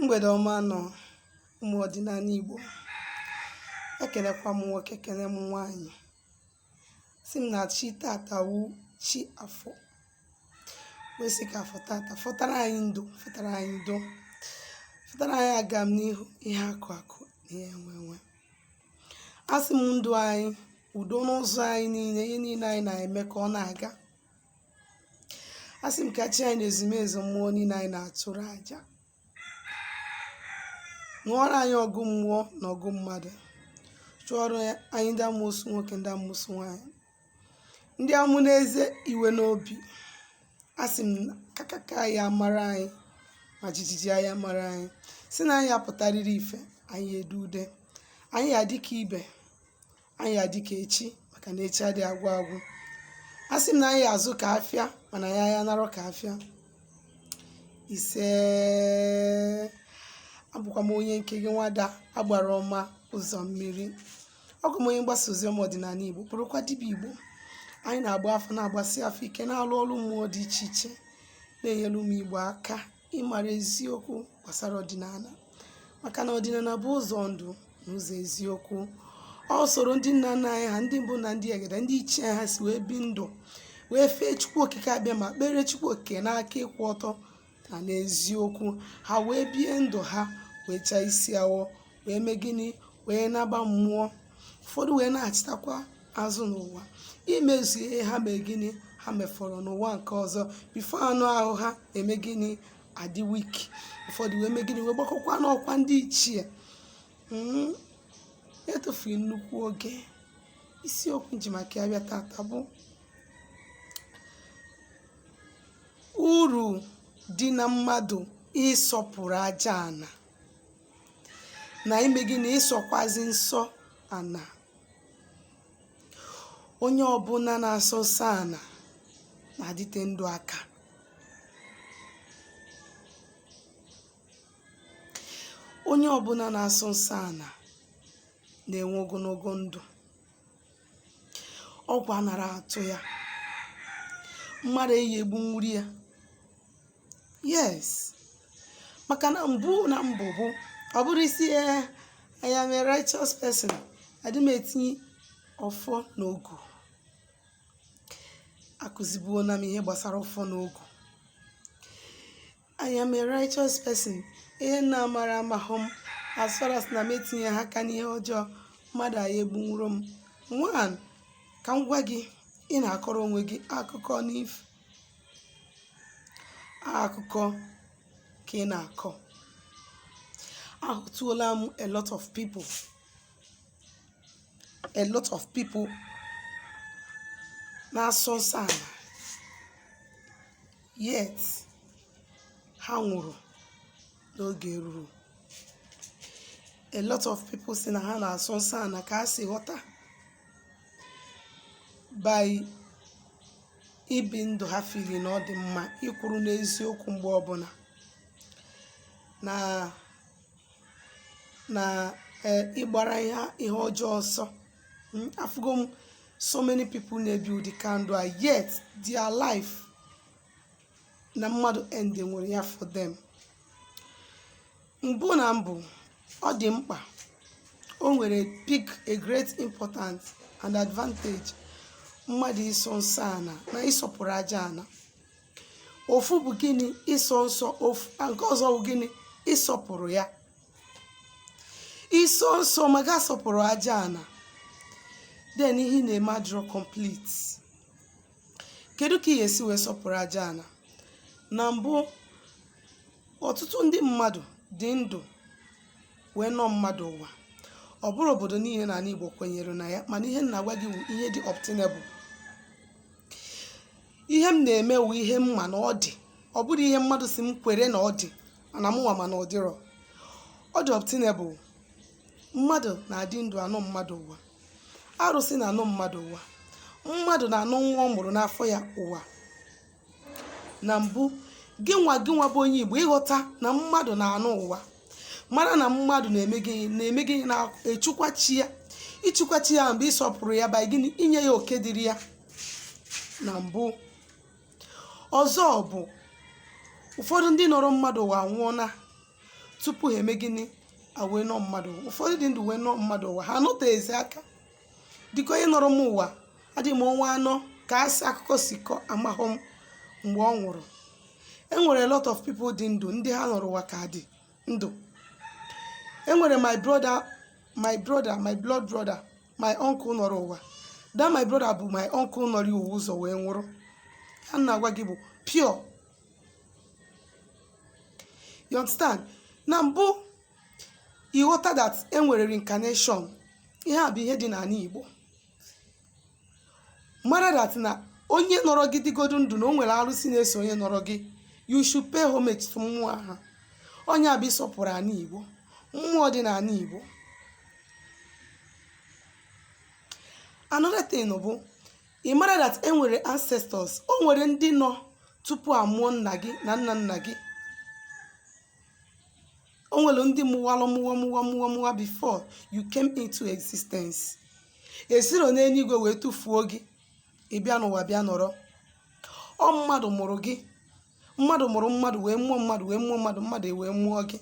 Mgbede ọma nọ ụmụ ọdịnala Igbo. Ekelekwa m nwoke, kele m nwaanyị. Si m na chi tata wu chi afọ. Wesi ka afọ tata fọtara anyị ndụ, fọtara anyị ndo, fọtara anyị aga m n'ihu ihe akụ akụ na ihe enwe. Asị m ndụ anyị, udo n'ụzọ anyị niile, ihe niile anyị na-eme ka ọ na-aga. Asị m ka chi anyị na ezumezu mmụọ niile anyị na-atụrụ aja. Ṅụọrọ anyị ọgụ mmụọ na ọgụ mmadụ. Chụọrọ anyị ndị amoosu nwoke, ndị amoosu nwaanyị, ndị amụ n'eze iwe n'obi. Asị m kakaka anyị amara anyị ma jijiji anyị amara anyị. Si na anyị apụtarịrị ife, anyị edu ude. Anyị ya dịka ibe, anyị ya dịka echi, maka na echi adịghị agwụ agwụ. Asị m na anyị azụ ka afịa, mana ya narọ ka afịa. Ise. Abụkwa m onye nke gị nwada agbara ọma ụzọ mmiri. Ọgụ m onye mgbasa ozi ọdịnala Igbo, bụrụkwa dibịa Igbo. Anyị na-agba afọ, na-agbasi afọ ike, na-alụ ọrụ mmụọ dị iche iche, na-enyere ụmụ Igbo aka ịmara eziokwu gbasara ọdịnala, maka na ọdịnala bụ ụzọ ndụ na ụzọ eziokwu. Ọ soro ndị nna nna anyị ha, ndị mbụ na ndị egede, ndị ichie ha si wee bi ndụ, wee fee Chukwu Okike abịa ma kpere Chukwu Okike n'aka ịkwụ ọtọ na n'eziokwu. Ha wee bie ndụ ha, wee chaa isi awọ, wee mee gịnị, wee naba mmụọ. Ụfọdụ wee na-achịtakwa azụ n'ụwa, imezu ihe ha mee gịnị, ha mefọrọ n'ụwa nke ọzọ, bifo anụ ahụ ha eme gịnị, adị wiki. Ụfọdụ wee mee gịnị, wee gbakọkwa n'ọkwa ndị ichie. Etofuru nnukwu oge. Isiokwu nji maka ya bịa tata bụ uru dị na mmadụ ịsọpụrụ aja ana na ime gị na ịsọkwazi nsọ ana. Onye ọbụla na-asọ nsọ ana na-adịte ndụ aka. Onye ọbụla na-asọ nsọ ana na-enwe ogologo ndụ. Ọgwụ anara atụ ya, mmadụ eyi egbu nwuri ya. Yes, maka na mbụ na mbụ bụ ọ bụrụ isi I am a righteous person, adị m etinye ọfọ n'ogu. Akụzibuo na m ihe gbasara ọfọ n'ogu. I am a righteous person, ihe na-amara amahụ m, as far as na m etinye ha aka n'ihe ọjọọ, mmadụ anyị egbunwuro m. Nwan, ka m gwa gị, ị na-akọrọ onwe gị akụkọ n'if akụkọ ka ị na-akọ. Ahụtụola m a lot of people na-asọ nsọ ala, yet ha nwụrụ n'oge ruru. A lot of people si na ha na-asọ nsọ ala ka ha si ghọta by ibi ndụ ha fili na ọ dị mma, ikwuru n'eziokwu mgbe ọbụla, na ịgbara ihe ọjọọ ọsọ. Afụgo m so many people na-ebi ụdị ka ndụ a, yet their life na mmadụ ende nwere ya for them. Mbụ na mbụ, ọ dị mkpa, o nwere a great importance and advantage mmadụ ịsọ nsọ ana na ịsọpụrụ aja ana. Ofu bụ gịnị, ịsọ nsọ. Ofu nke ọzọ bụ gịnị, ịsọpụrụ ya. Ịsọ nsọ ma ga asọpụrụ aja ana, then ihe na-eme adịrọ complete. Kedu ka ị ga-esi wee sọpụrụ aja ana? Na mbụ, ọtụtụ ndị mmadụ dị ndụ wee nọ mmadụ ụwa. Ọ bụrụ obodo niile na Igbo kwenyere na ya, mana ihe m na-agwa gị bụ ihe dị obtainable. Ihe m na-eme wu ihe m ma na ọ dị, ọ bụrụ ihe mmadụ si m kwere na ọ dị, mana m nwa mana ọ dịrọ. Ọ dị obtainable. Mmadụ na-adị ndụ anọ mmadụ ụwa, arụsị na-anọ mmadụ ụwa, mmadụ na-anọ nwa ọ mụrụ n'afọ ya ụwa. Na mbụ, gị nwa bụ onye Igbo, ịghọta na mmadụ na-anọ ụwa, mara na mmadụ na-eme gịnị, na-echukwachi ya. Ịchụkwachi ya mgbe ịsọpụrụ ya by gịnị, inye ya oke dịrị ya. Na mbụ, ọzọ bụ ụfọdụ ndị nọrọ mmadụ ụwa nwụọna, tupu ha eme gịnị wee nọ mmadụ. Ụfọdụ dị ndụ wee nọ mmadụ ụwa ha anọteghịzi aka. Dịka onye nọrọ m ụwa adịghị m ọnwa 4 ka a sị akụkọ si kọ amahụ m mgbe ọ nwụrụ. Enwere a lot of people dị ndụ ndị ha nọrọ ụwa ka dị ndụ. Enwere my blood brother, my uncle nọrọ ụwa. That my brother bụ my uncle nọrọ ụwa ụzọ wee nwụrụ. Ha na-agwa gị bụ pure. You understand? Na mbụ ịghọta that enwere reincarnation. Ihe a bụ ihe dị n'ala Igbo. Mara that na onye nọrọ gị dịgodu ndụ na o nwere arụsị na-eso onye nọrọ gị. You should pay homage to mmụọ aha. Onye a bụ ịsọpụrụ ala Igbo. Mmụọ dị n'ala Igbo. Another thing bụ ị mara that enwere ancestors. O nwere ndị nọ tupu amụọ nna gị na nna nna gị. O nwere ndị mụwa before you came into existence. Esiro n'eluigwe wee tụfuo gị. Ị bịa n'ụwa bịa nọrọ. Ọ mmadụ mụrụ gị. Mmadụ mụrụ mmadụ wee mụọ mmadụ wee mụọ mmadụ mmadụ wee mụọ gị.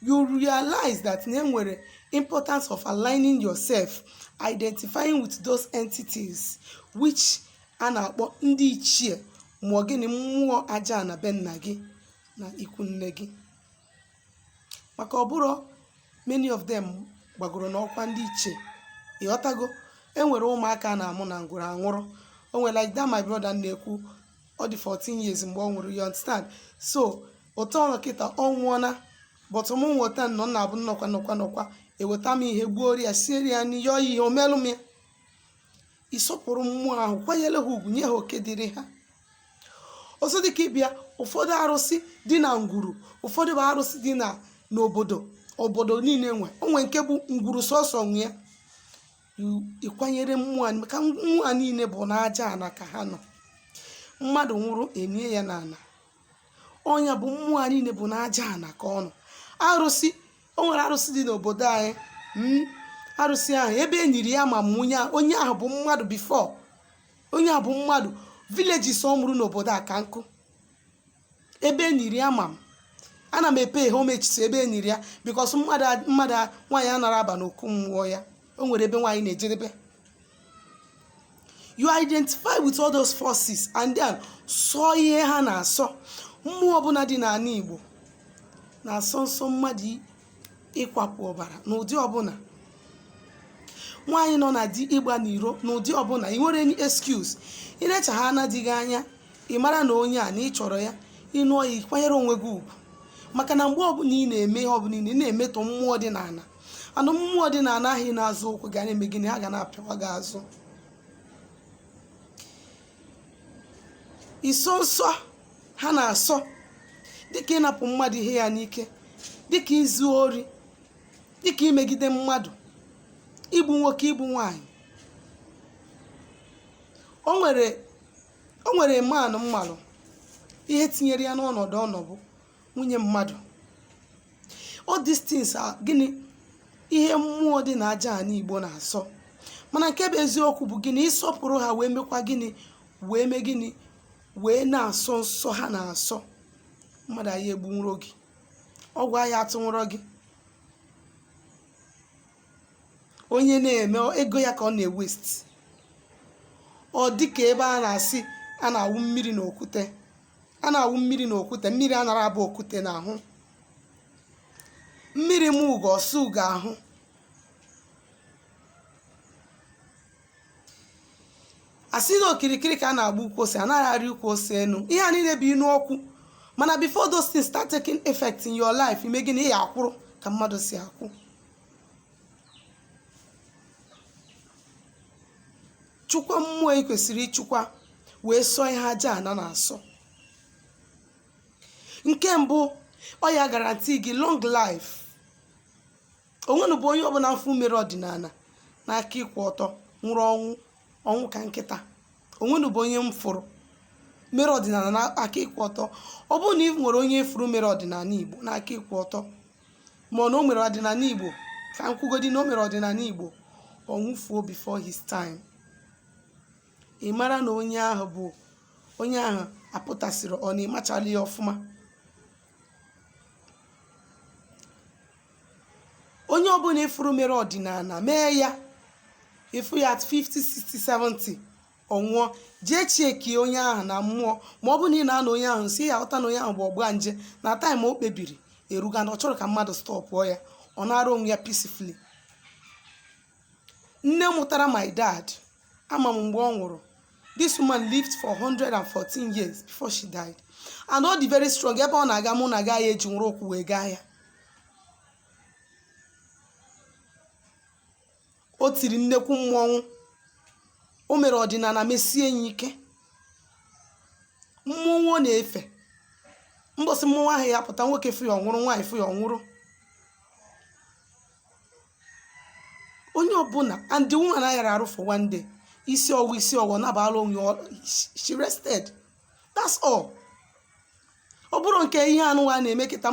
You realize that na enwere importance of aligning yourself, identifying with those entities which a na-akpọ ndị ichie mụọ gịnị mmụọ aja na be nna gị na ikwu nne gị. Maka ọ bụrụ many of them gbagoro n'ọkwa ndị ichie. Ịghọtago? Enwere ụmụaka na-amụ na ngwuru anwụrụ. O nwere like that my brother na-ekwu ọ dị 14 years mgbe ọ nwụrụ. You understand? So ụtọ ọnụ kịta ọ nwụọna but mụ nweta nọ na-abụ nnọkwa eweta m ihe gbuo ya siere ya n'ihe ọ ihe omelụ m ya. Ịsọpụrụ mmụọ ahụ kwanyere ha ugwu nye ha oke dịrị ha. Ọzọ dịka ịbịa ụfọdụ arụsị dị na ngwuru, ụfọdụ bụ arụsị dị obodo niile nwe. Onwe nke bụ ngwuru sọsọ nwe ya. Ịkwanyere mmụọ maka mmụọ niile bụ n'aja ana ka ha nọ. Mmadụ nwụrụ enye ya n'ala. Ọnya bụ mmụọ niile bụ n'aja ana ka ọ nọ. Arụsị, o nwere arụsị dị n'obodo anyị. Arụsị ahụ ebe enyiri ya ma onye ahụ bụ mmadụ before. Onye ahụ bụ mmadụ. Villages ọ mụrụ n'obodo a ka nkụ. Ebe enyiri ya ma ana m epe homage to ebe enyiri ya because mmadụ nwaanyị anara aba n'okwu mmụọ ya. O nwere ebe nwaanyị na-ejedebe. You identify with all those forces and then sọ ihe ha na-asọ. Mmụọ ọbụla dị n'ala Igbo na-asọ nsọ mmadụ ịkwapụ ọbara n'ụdị ọbụla. Nwaanyị nọ na di ịgba n'iro n'ụdị ọbụla. Ị nwere any excuse. Ị na-eche ha anadịghị anya. Ị mara na onye a na ị chọrọ ya. Ịnụọ ya ịkwanyere onwe gị ugwu. Maka na mgbe ọbụla ị na-eme ihe ọbụla ị na-emetọ mmụọ dị n'ala. Anụ mmụọ dị n'ala ahụ na-azụ ụkwụ ga na-eme gịnị ha ga na-apịawa gị azụ. Iso nsọ ha na-asọ dịka ịnapụ mmadụ ihe ya n'ike, dịka izu ori, dịka imegide mmadụ, igbu nwoke igbu nwaanyị. O nwere mmanụ mmalụ ihe tinyere ya n'ọnọdụ ọnọbụ nwunye mmadụ. All these things are gịnị ihe mmụọ dị n'aja ana Igbo na-asọ. Mana nke bụ eziokwu bụ gịnị ịsọpụrụ ha wee mekwa gịnị wee mee gịnị wee na-asọ nsọ ha na-asọ. Mmadụ anyị egbunwuro gị. Ọgwụ anyị atụnwụrọ gị. Onye na-eme ego ya ka ọ na-ewest. Ọ dịka ebe a na-asị a na-awụ mmiri n'okwute. A na-awụ mmiri n'okwute. Mmiri anara abụ okwute n'ahụ. Mmiri m ugo ọsụ ugo ahụ. Asị na okirikiri ka a na-agba ukwu ose anaghị arị ukwu ose enu. Ihe a niile bụ inu ọkụ. Mana before those things start taking effect in your life, ime gịnị ị akwụrụ ka mmadụ si akwụ. Chukwa mmụọ ị kwesịrị ịchụkwa wee sọ ihe aja ana na-asọ. Nke mbụ ọ ya guarantee gị long life. Onwenu bụ onye ọbụla mfu mere ọdịnala n'aka ịkwụ ọtọ nwụrụ ọnwụ ka nkịta. Onwenu bụ onye mfụrụ mere ọdịnala n'aka ịkwụ ọtọ. Ọ bụrụ na ị nwere onye furu mere ọdịnala Igbo n'aka ịkwụ ọtọ ma ọ na o mere ọdịnala Igbo ka nkwugodi na o mere ọdịnala Igbo ọ nwụfuo before his time. Ị mara na onye ahụ apụtasịrị ọ na ịmachala ya ọfụma. onye ọbụla ifuru mere ọdịnala mee ya ifu ya at 50 60 70 ọnwụọ jee chiekie onye ahụ na mmụọ ma ọ bụ na ị na-anọ onye ahụ si ya ghọta na onye ahụ bụ ọgba nje na taịm o kpebiri eruga na ọ chọrọ ka mmadụ stọpụọ ya ọ na-arụ onwe ya peacefully. Nne mụtara my dad ama m mgbe ọ nwụrụ. This woman lived for 114 years before she died and ọ dị very strong. Ebe ọ na-aga mụ na aga ya eji nwụrụ okwu wee gaa ya. O tiri nnekwu mmọnwụ, o mere ọdịnala mesie ya ike. Mmọnwụ ọ na-efe mbọsị mmọnwụ ahụ ya pụta, nwoke fụ ya ọnwụrụ, nwaanyị fụ ya ọnwụrụ. Onye ọbụla, and the woman ayara arụ for one day, isi ọwụ nabala onwe, she rested. That's all. Ọ bụrụ nke ihe anụwa na-eme kịta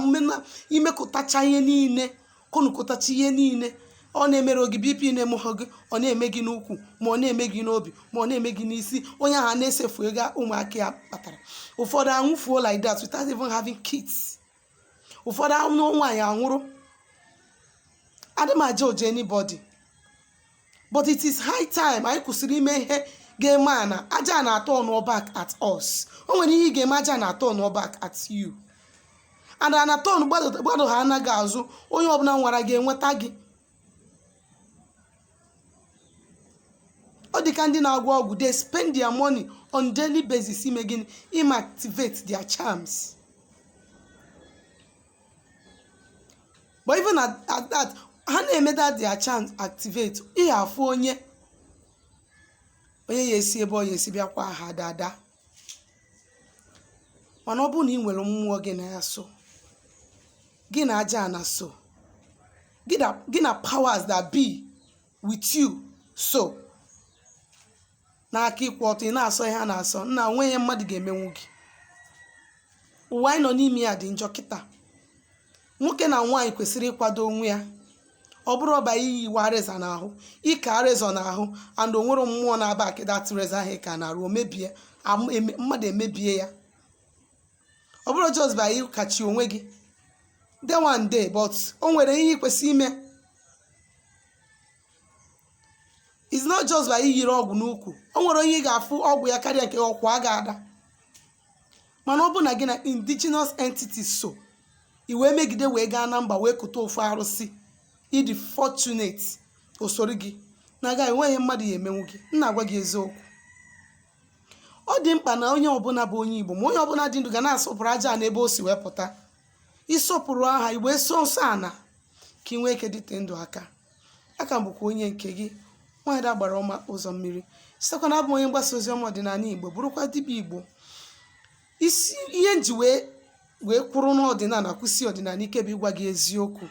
imekọtacha ihe niile, konukọtacha ihe niile, ọ na-emere ogi BP na-emeghe gị, ọ na-eme gị n'ukwu ma ọ na-eme gị n'obi ma ọ na-eme gị n'isi. Onye ahụ na-esefu ego ụmụaka ya kpatara. Ụfọdụ anwụfuo like that without even having kids. Ụfọdụ nwaanyị anwụrụ. Adị m aja oje anybody, but it is high time anyị kwụsịrị ime ihe ga-eme ana aja na-atọ on back at us. O nwere ihe ga-eme aja na-atọ on back at you, and anatọn gbado ha anaghị azụ. Onye ọbụla nwara ga-enweta gị. Ọ dị ka ndị na-agwọ ọgwụ, they spend their money on daily basis ime gịnị? Activate their charms. But even at that, ha na-eme that their charms activate, ihe afụ onye ya esi ebe ọ ya esi bịakwa ha dada. Mana ọ bụ na ị nwere mmụọ gị na ya so, gị na aja na so, gị na powers that be with you so, n'aka ịkwụ ọtọ ị na-asọ ihe a na-asọ, nna onwe ihe mmadụ ga-emenwu gị. Ụwa anyị nọ n'ime ya dị njọ kịta. Nwoke na nwaanyị kwesịrị ịkwado onwe ya. Ọ bụrụ ọba iyi iwe arịza n'ahụ, ike arịzọ n'ahụ, and onwere mmụọ na-aba akịda atụrụza ahụ ka na-arụ, omebie mmadụ emebie ya. Ọ bụrụ just by you kachi onwe gị day one day, but o nwere ihe kwesị ime. It's not just by iyiri ọgwụ n'ukwu. O nwere onye ga-afụ ọgwụ ya karịa nke ọkwa ga-ada. Mana ọ bụ na gị na indigenous entities so, i wee megide wee gaa na mba wee kụta ofu arụsị, ịdị fortunate osoro gị na-aga enweghị mmadụ ya emenwu gị. Nna agwa gị eziokwu. Ọ dị mkpa na onye ọbụla bụ onye Igbo ma onye ọbụla dị ndụ ga na-asọpụrụ aja n'ebe o si wepụta. Ịsọpụrụ aha igbe so nsọ ana ka ị nwee ike dịte ndụ aka. Aka m bụkwa onye nke gị, nwaanyị agbara ọma ụzọ mmiri. Sitekwa na abụ onye mgbasa ozi ọma ọdịnala Igbo, bụrụkwa dibịa Igbo. Isi ihe nji wee kwụrụ n'ọdịnala kwụsị ọdịnala ike bụ ịgwa gị eziokwu.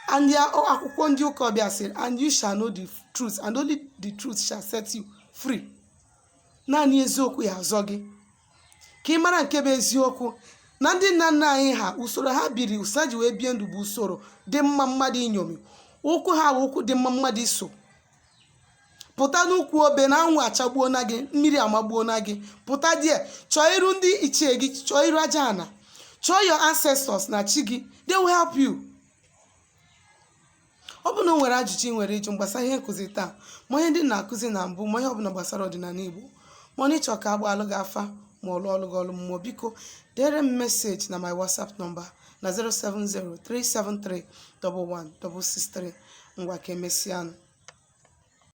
And akwụkwọ ndị ụka ọbịa sịrị, and you shall know the truth and only the truth shall set you free. Naanị eziokwu ya azọ gị ka ị mara nke bụ eziokwu. Na ndị nna nna anyị ha usoro ha biri usoro ji wee bie ndụ bụ usoro dị mma mmadụ inyomi. Ụkwụ ha bụ ụkwụ dị mma mmadụ iso. Pụta n'ukwu obe na anwụ achagbuo na gị, mmiri amagbuo na gị. Pụta die chọọ iru ndị ichie gị, chọọ iru aja ana, chọọ your ancestors na chi gị. They will help you. Ọ bụ na o nwere ajụjụ ị nwere ịjụ gbasara ihe nkụzi taa, ma ihe ndị na-akụzi na mbụ, ma ihe ọbụla gbasara ọdịnala Igbo, ma ọ na-ịchọ ka agba alụ gị afa ma ọlụ ọlụ gị ọlụ mmụọ, biko dere m meseji na my WhatsApp nọmba na 07037311663. Ngwa ka emesịanụ.